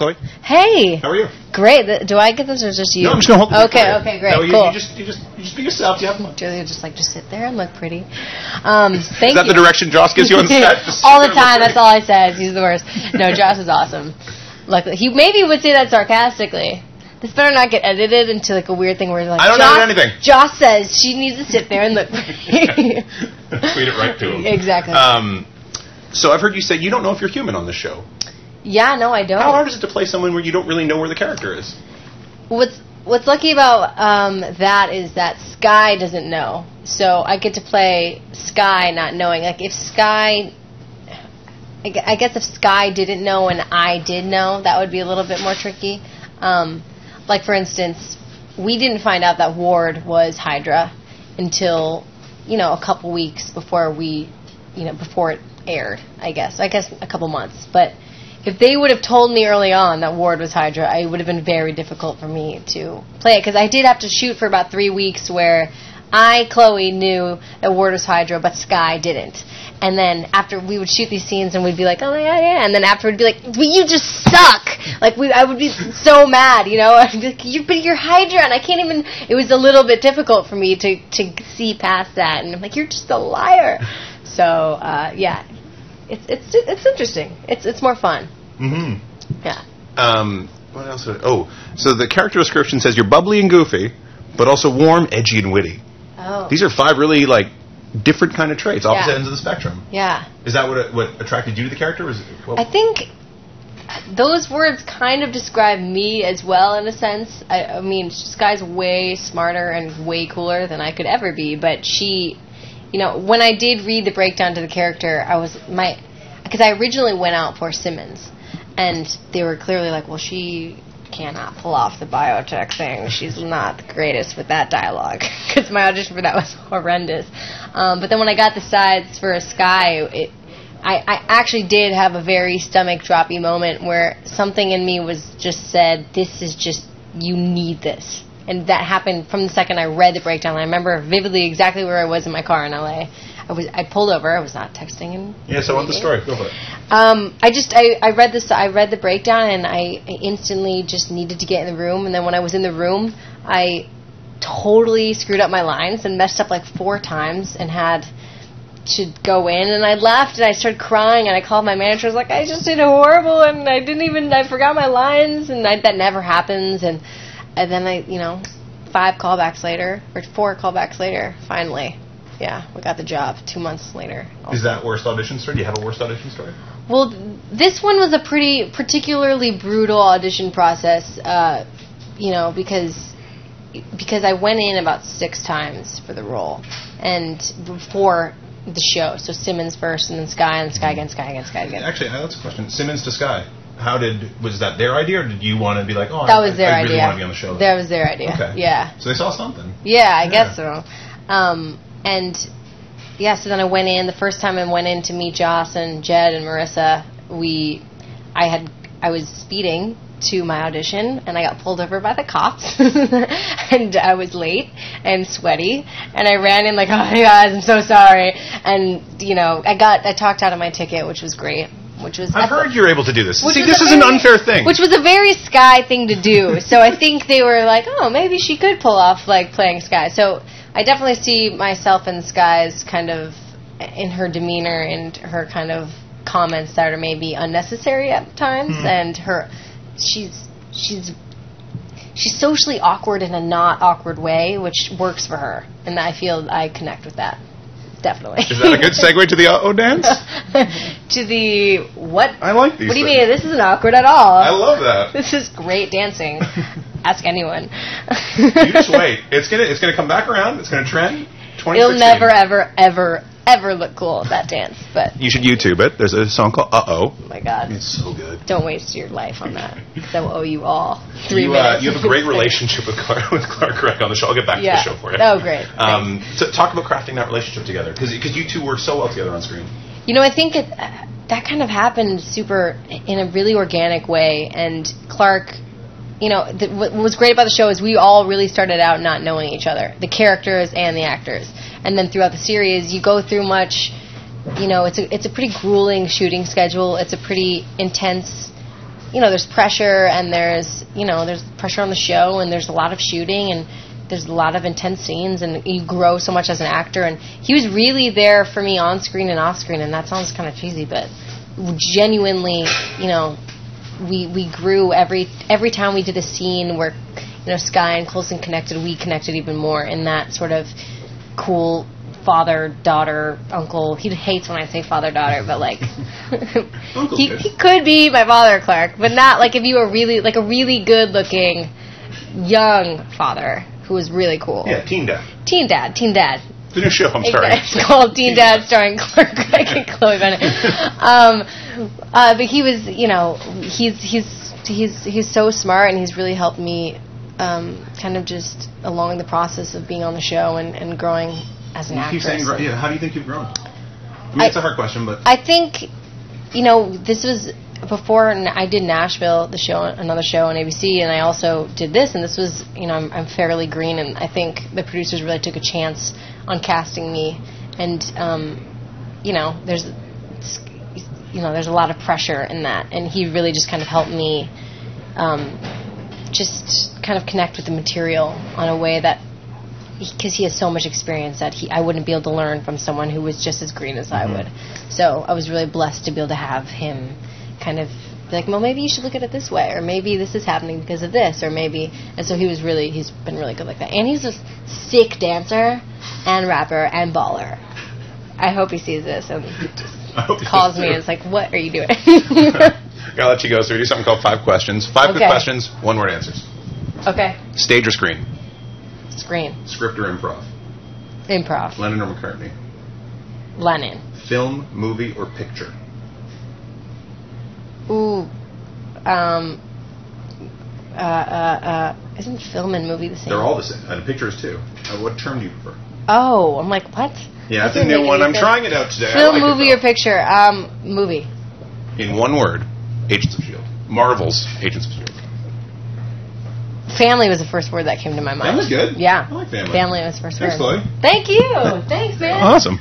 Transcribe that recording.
Chloe. Hey. How are you? Great. Do I get this or just you? No, I'm just going to hold the mic. Okay, great. No, cool. You just be yourself. You have fun. Julia just sit there and look pretty. Thank you. Is that the direction Joss gives you on set? All the time. That's all I said. He's the worst. No, Joss is awesome. Luckily, he maybe would say that sarcastically. This better not get edited into a weird thing where I don't edit anything. Joss says she needs to sit there and look pretty. Tweet it right to him. Exactly. So I've heard you say you don't know if you're human on this show. Yeah, no, I don't. How hard is it to play someone where you don't really know where the character is? What's lucky about that is that Sky doesn't know. So I get to play Sky not knowing. If Sky... I guess if Sky didn't know and I did know, that would be a little bit more tricky. For instance, we didn't find out that Ward was Hydra until, a couple weeks before before it aired, I guess a couple months. But if they would have told me early on that Ward was Hydra, it would have been very difficult for me to play it, because I did have to shoot for about 3 weeks where Chloe, knew that Ward was Hydra, but Sky didn't. And then after we would shoot these scenes and we'd be like, oh, yeah. And then after we'd be like, but you just suck. I would be so mad, I'd be like, but you're Hydra, and I can't even, it was a little bit difficult for me to see past that. And I'm like, you're just a liar. So, yeah, it's interesting. It's more fun. Mm-hmm. Yeah. What else? So the character description says you're bubbly and goofy, but also warm, edgy, and witty. Oh. These are 5 really, different kind of traits, opposite ends of the spectrum. Yeah. Is that what attracted you to the character? I think those words kind of describe me as well, in a sense. I mean, Sky's way smarter and way cooler than I could ever be, but she, when I did read the breakdown to the character, because I originally went out for Simmons, and they were clearly like, well, she cannot pull off the biotech thing. She's not the greatest with that dialogue, because my audition for that was horrendous. But then when I got the sides for Sky, I actually did have a very stomach-droppy moment where something in me was just said, this is just, you need this. And that happened from the second I read the breakdown. I remember vividly exactly where I was in my car in LA. I pulled over. I was not texting him. Yeah, so what's the story? Go for it. I read the breakdown, and I instantly just needed to get in the room. And then when I was in the room, I totally screwed up my lines and messed up 4 times and had to go in. And I left, and I started crying, and I called my manager. I was like, I just did horrible, and I forgot my lines, and that never happens. And then 5 callbacks later, or 4 callbacks later, finally. Yeah, we got the job 2 months later. Also. Is that worst audition story? Do you have a worst audition story? Well, this one was a particularly brutal audition process, because I went in about 6 times for the role, and before the show. So Simmons first, and then Sky, and Sky again, Sky again, Sky again. Actually, that's a question. Simmons to Sky. Was that their idea, or did you want to be like, oh, that was their I idea. really want to be on the show? That was their idea. Okay. Yeah. So they saw something. Yeah, I guess so. So then I went in. The first time I went in to meet Joss and Jed and Marissa, I was speeding to my audition, and I got pulled over by the cops, and I was late and sweaty, and I ran in like, oh, hey guys, I'm so sorry, and I talked out of my ticket, which was great. I've heard you're able to do this. See, this is an unfair thing. Which was a very Sky thing to do. So I think they were like, oh, maybe she could pull off playing Sky. So I definitely see myself in Sky's kind of, in her demeanor and her kind of comments that are maybe unnecessary at times, and she's socially awkward in a not awkward way, which works for her, and I feel I connect with that. Definitely. Is that a good segue to the uh-oh dance? To the what? I like these. What do you mean? This isn't awkward at all. I love that. This is great dancing. Ask anyone. You just wait. It's gonna come back around. It's gonna trend. 2016. It'll never, ever, ever, ever look cool, that dance. But you should YouTube it. There's a song called Uh-Oh. Oh my God. It's so good. Don't waste your life on that. Because I will owe you all 3 minutes. You have a great relationship with Clark Gregg on the show. I'll get back to the show for you. Oh, great. So talk about crafting that relationship together. Because you two work so well together on screen. I think that kind of happened in a really organic way. And Clark... what was great about the show is we all really started out not knowing each other, the characters and the actors. And then throughout the series, you go through much, it's a pretty grueling shooting schedule. It's a pretty intense there's pressure, and there's pressure on the show, and there's a lot of shooting, and there's a lot of intense scenes, and you grow so much as an actor. And he was really there for me on screen and off screen, and that sounds kind of cheesy, but genuinely, we grew every time we did a scene where, Sky and Coulson connected, we connected even more in that sort of cool father, daughter, uncle. He hates when I say father, daughter, but like he could be my father, Clark, but not like if you were really like a really good looking young father who was really cool. Yeah, Teen Dad. The new show, I'm sorry. It's called Teen Dad, starring Clark Gregg and Chloe Bennet. But he was, he's so smart, and he's really helped me kind of just along the process of being on the show and growing as an actress. Keep saying, how do you think you've grown? I mean, it's a hard question, but I think, this was before I did Nashville, another show on ABC, and I also did this, and this was, I'm fairly green, and I think the producers really took a chance on casting me, and there's a lot of pressure in that, and he really just kind of helped me just kind of connect with the material on a way that, because he has so much experience that I wouldn't be able to learn from someone who was just as green as I would. So I was really blessed to be able to have him kind of be like, well, maybe you should look at it this way, or maybe this is happening because of this, or maybe. And so he's been really good like that. And he's a sick dancer and rapper and baller. I hope he sees this and calls me and it's like, what are you doing? Gotta let you go. So we do something called 5 questions. 5 quick questions, 1-word answers. Okay. Stage or screen? Screen. Script or improv? Improv. Lennon or McCartney? Lennon. Film, movie, or picture? Ooh. Isn't film and movie the same? They're all the same. And a picture is too. What term do you prefer? Oh, I'm like, what? Yeah, that's a new one. I'm trying it out today. Film, movie, or picture? Movie. In one word, Agents of S.H.I.E.L.D. Marvel's Agents of S.H.I.E.L.D. Family was the first word that came to my mind. Family's good. Yeah. I like family. Family was the first word. Thanks, Chloe. Thank you. Thanks, man. Awesome.